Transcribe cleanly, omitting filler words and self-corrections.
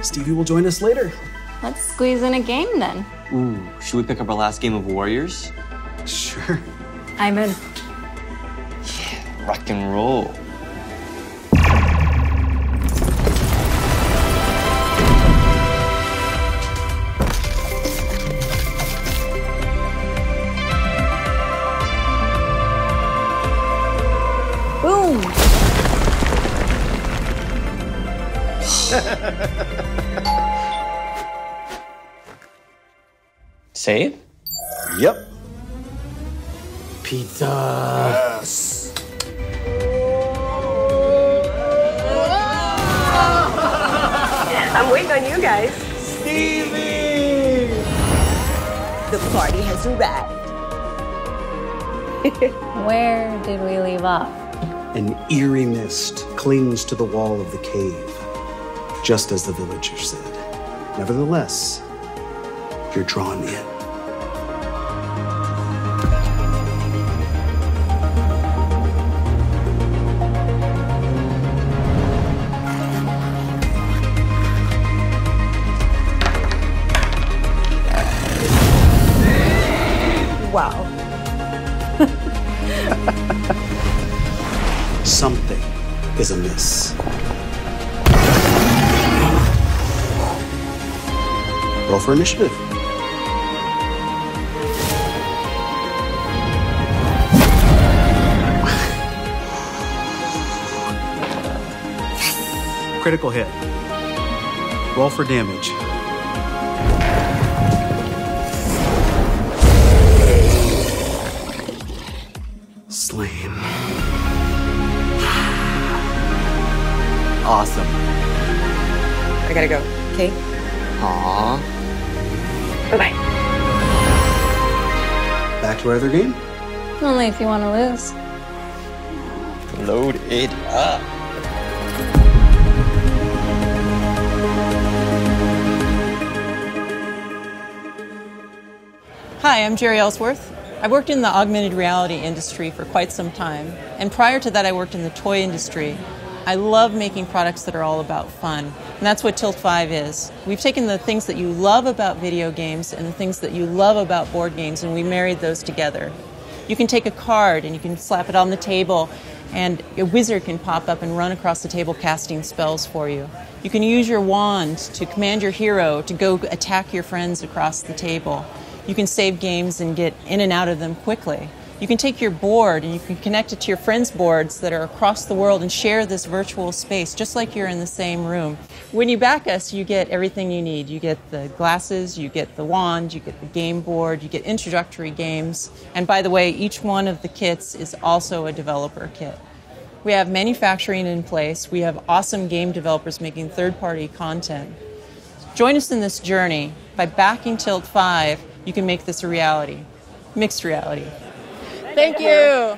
Stevie will join us later. Let's squeeze in a game then. Ooh, should we pick up our last game of Warriors? Sure. I'm in. Yeah, rock and roll. Boom! Save? Yep. Pizza. Yes. I'm waiting on you guys. Stevie! The party has arrived. Where did we leave off? An eerie mist clings to the wall of the cave, just as the villager said. Nevertheless, you're drawn in. Wow. Something is amiss. Roll for initiative. Critical hit. Roll for damage. Slain. Awesome. I gotta go, okay? Aww. Bye-bye. Back to our other game? Only if you want to lose. Load it up. Hi, I'm Jerry Ellsworth. I worked in the augmented reality industry for quite some time, and prior to that I worked in the toy industry. I love making products that are all about fun, and that's what Tilt 5 is. We've taken the things that you love about video games and the things that you love about board games, and we married those together. You can take a card and you can slap it on the table, and a wizard can pop up and run across the table casting spells for you. You can use your wand to command your hero to go attack your friends across the table. You can save games and get in and out of them quickly. You can take your board and you can connect it to your friends' boards that are across the world and share this virtual space, just like you're in the same room. When you back us, you get everything you need. You get the glasses, you get the wand, you get the game board, you get introductory games. And by the way, each one of the kits is also a developer kit. We have manufacturing in place. We have awesome game developers making third-party content. Join us in this journey. By backing Tilt 5, you can make this a reality. Mixed reality. Thank you.